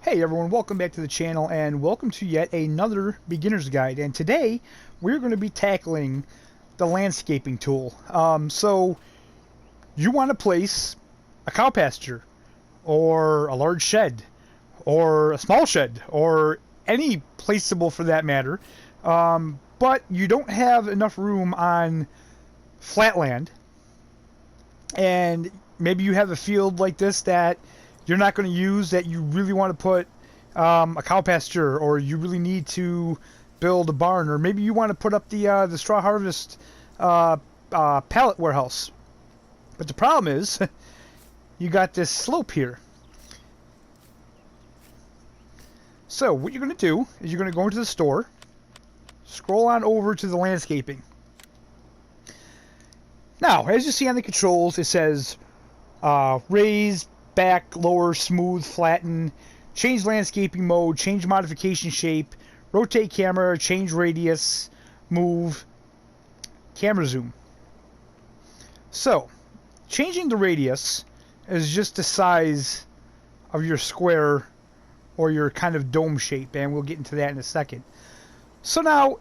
Hey everyone, welcome back to the channel and welcome to yet another beginner's guide. And today we're going to be tackling the landscaping tool. So you want to place a cow pasture or a large shed or a small shed or any placeable for that matter, but you don't have enough room on flat land, and maybe you have a field like this that you're not going to use, that you really want to put a cow pasture, or you really need to build a barn, or maybe you want to put up the straw harvest pallet warehouse. But the problem is you got this slope here. So what you're going to do is you're going to go into the store, scroll on over to the landscaping. Now, as you see on the controls, it says raise, back, lower, smooth, flatten, change landscaping mode, change modification shape, rotate camera, change radius, move, camera zoom. So, changing the radius is just the size of your square or your kind of dome shape, and we'll get into that in a second. So now,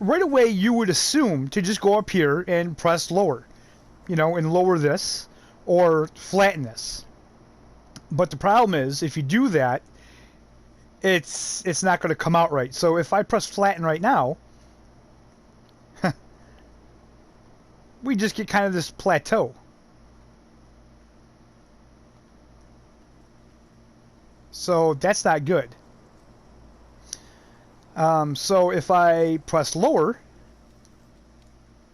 right away you would assume to just go up here and press lower, and lower this or flatten this. But the problem is, if you do that, it's not going to come out right. So if I press flatten right now, we just get kind of this plateau. So that's not good. So if I press lower,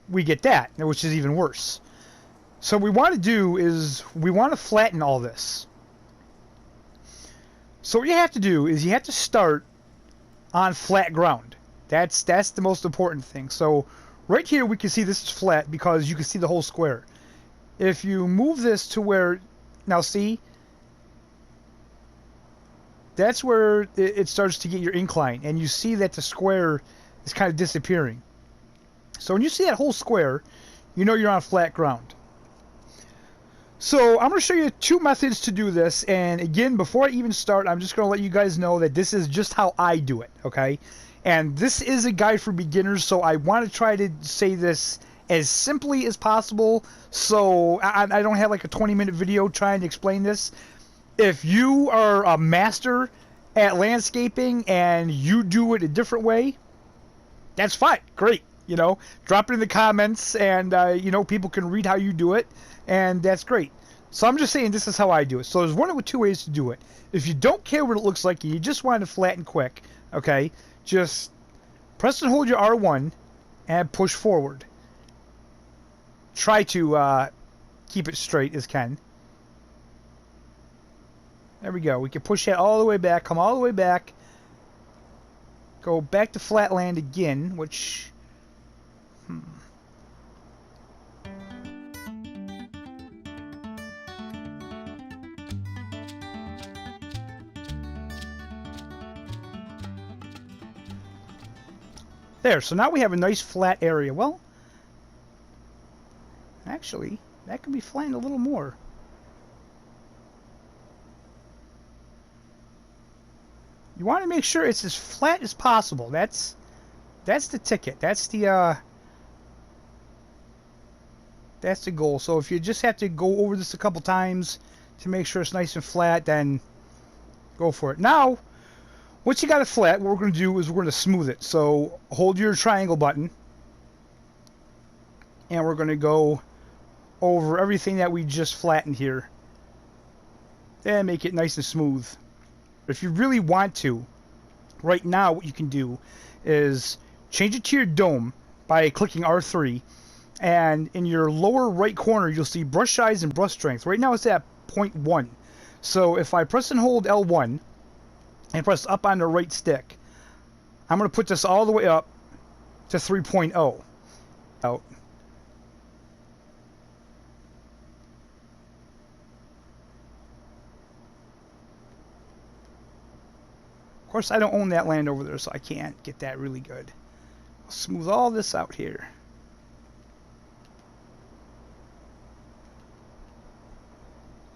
we get that, which is even worse. So what we want to do is we want to flatten all this. So what you have to do is you have to start on flat ground. That's the most important thing. So right here we can see this is flat because you can see the whole square. If you move this to where, now see, that's where it starts to get your incline, and you see that the square is kind of disappearing. So when you see that whole square, you know you're on flat ground. So I'm going to show you two methods to do this, and again, before I even start, I'm just going to let you guys know that this is just how I do it, okay? And this is a guide for beginners, so I want to try to say this as simply as possible, so I don't have like a 20-minute video trying to explain this. If you are a master at landscaping and you do it a different way, that's fine, great. Drop it in the comments, and people can read how you do it, and that's great. So I'm just saying this is how I do it. So there's one of two ways to do it. If you don't care what it looks like and you just want to flatten quick, okay, just press and hold your R1 and push forward. Try to keep it straight as can. There we go. We can push that all the way back, come all the way back, go back to flat land again, which... There, so now we have a nice flat area. Well, actually, that could be flattened a little more. You want to make sure it's as flat as possible. That's the ticket. That's the goal. So if you just have to go over this a couple times to make sure it's nice and flat, then go for it. Now, once you got it flat, what we're going to do is we're going to smooth it. So hold your triangle button, and we're going to go over everything that we just flattened here and make it nice and smooth. If you really want to, right now what you can do is change it to your dome by clicking R3, and in your lower right corner you'll see brush size and brush strength. Right now it's at 0.1. So if I press and hold L1 and press up on the right stick, I'm going to put this all the way up to 3.0. Out. Of course, I don't own that land over there, so I can't get that really good. I'll smooth all this out here.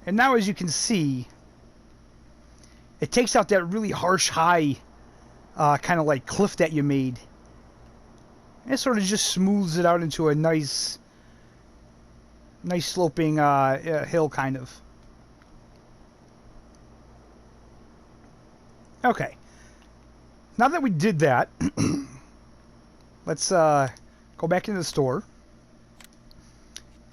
And now, as you can see, it takes out that really harsh high kind of like cliff that you made. And it sort of just smooths it out into a nice sloping hill kind of. Okay. Now that we did that, let's go back into the store.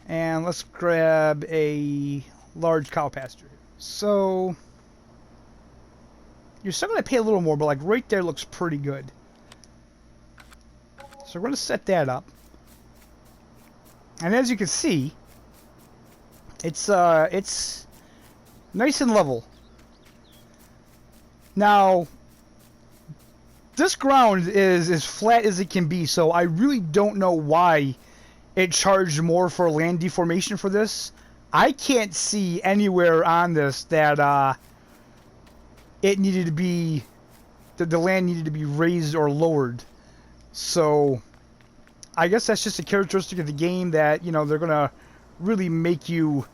And let's grab a large cow pasture. So you're still going to pay a little more, but like right there looks pretty good. So we're going to set that up. And as you can see, it's nice and level. Now, this ground is as flat as it can be, so I really don't know why it charged more for land deformation for this. I can't see anywhere on this that it needed to be, the land needed to be raised or lowered. So I guess that's just a characteristic of the game that, you know, they're going to really make you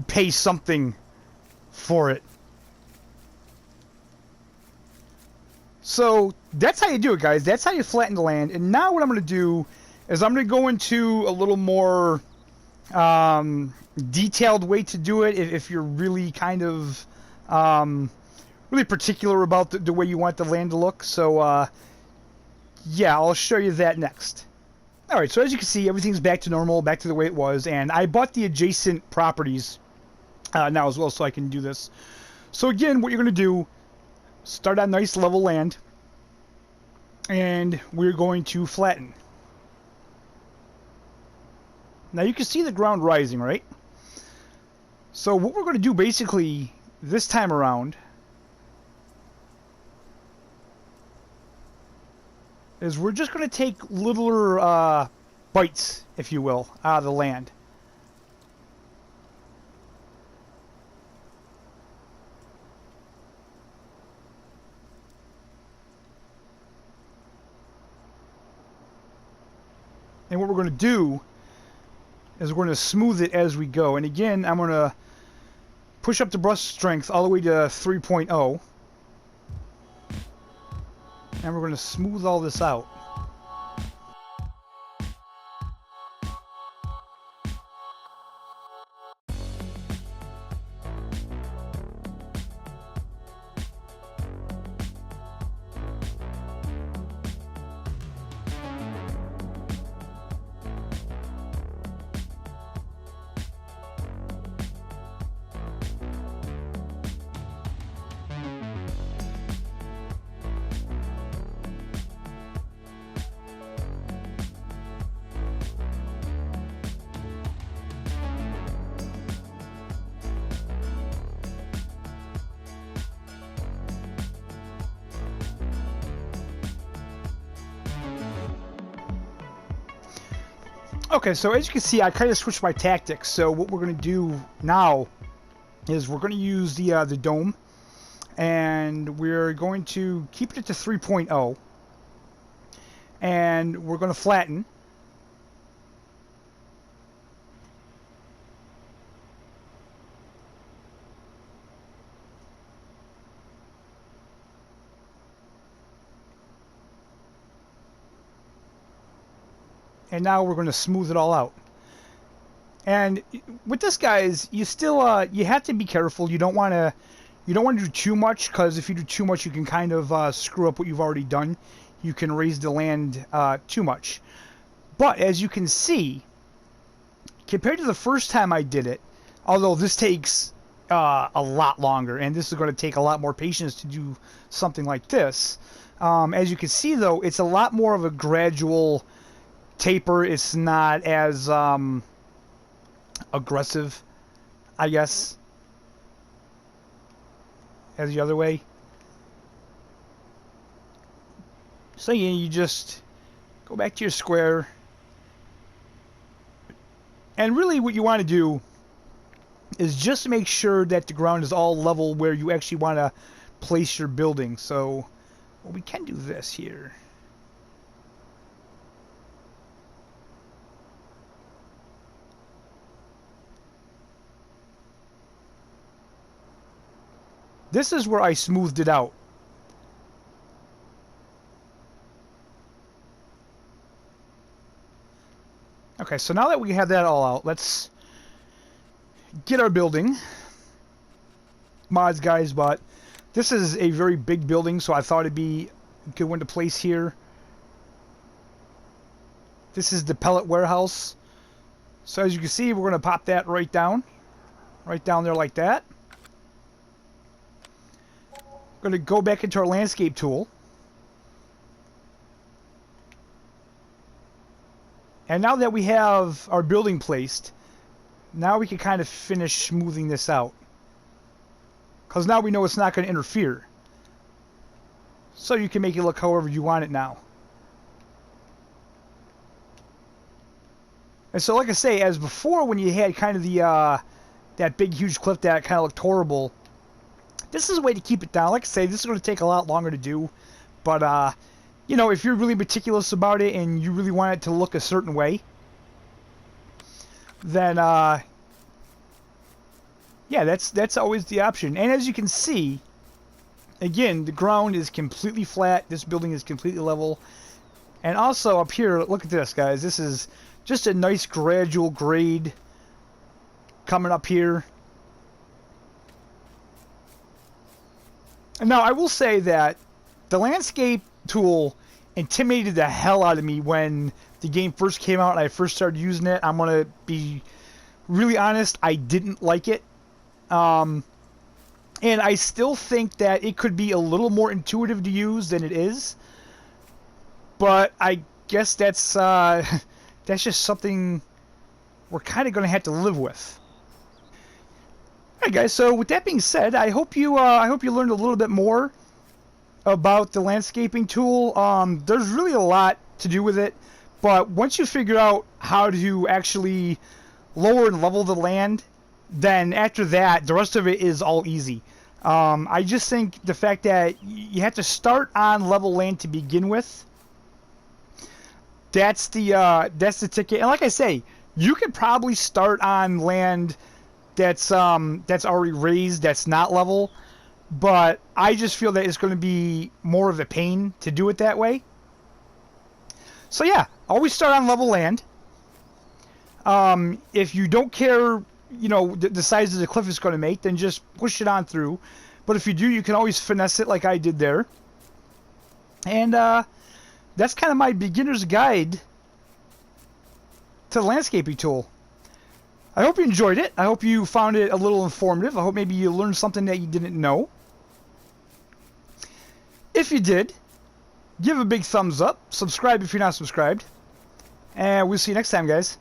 pay something for it. So that's how you do it, guys. That's how you flatten the land. And now what I'm going to do is I'm going to go into a little more detailed way to do it if you're really kind of really particular about the way you want the land to look. So yeah, I'll show you that next. Alright, so as you can see, everything's back to normal, back to the way it was, and I bought the adjacent properties now as well so I can do this. So again, what you're going to do, start on nice level land, and we're going to flatten. Now you can see the ground rising, right? So what we're going to do basically this time around is we're just going to take littler bites, if you will, out of the land. And what we're going to do is we're going to smooth it as we go. And again, I'm going to push up the brush strength all the way to 3.0. And we're going to smooth all this out. Okay, so as you can see, I kind of switched my tactics. So what we're going to do now is we're going to use the dome, and we're going to keep it to 3.0, and we're going to flatten. And now we're going to smooth it all out. And with this, guys, you still you have to be careful. You don't want to do too much, because if you do too much, you can kind of screw up what you've already done. You can raise the land too much. But as you can see, compared to the first time I did it, although this takes a lot longer, and this is going to take a lot more patience to do something like this. As you can see, though, it's a lot more of a gradual taper. It's not as aggressive, I guess, as the other way. So yeah, you just go back to your square, and really what you want to do is just make sure that the ground is all level where you actually want to place your building. So well, we can do this here. This is where I smoothed it out. Okay, so now that we have that all out, let's get our building. Mods, guys, but this is a very big building, so I thought it'd be a good one to place here. This is the Pellet Warehouse. So as you can see, we're going to pop that right down there like that. We're going to go back into our landscape tool. And now that we have our building placed, now we can kind of finish smoothing this out. Because now we know it's not going to interfere. So you can make it look however you want it now. And so like I say, as before when you had kind of the that big huge cliff that kind of looked horrible, this is a way to keep it down. Like I say, this is going to take a lot longer to do. But, you know, if you're really meticulous about it and you really want it to look a certain way, then, yeah, that's always the option. And as you can see, again, the ground is completely flat. This building is completely level. And also up here, look at this, guys. This is just a nice gradual grade coming up here. And now I will say that the landscape tool intimidated the hell out of me when the game first came out and I first started using it. I'm going to be really honest, I didn't like it. And I still think that it could be a little more intuitive to use than it is. But I guess that's just something we're kind of going to have to live with. Alright guys, so with that being said, I hope you learned a little bit more about the landscaping tool. There's really a lot to do with it, but once you figure out how to actually lower and level the land, then after that, the rest of it is all easy. I just think the fact that you have to start on level land to begin with, that's the ticket. And like I say, you could probably start on land that's already raised, that's not level, but I just feel that it's going to be more of a pain to do it that way. So yeah, always start on level land. If you don't care, you know, the size of the cliff it's going to make, then just push it on through. But if you do, you can always finesse it like I did there. And that's kind of my beginner's guide to the landscaping tool. I hope you enjoyed it. I hope you found it a little informative. I hope maybe you learned something that you didn't know. If you did, give a big thumbs up. Subscribe if you're not subscribed. And we'll see you next time, guys.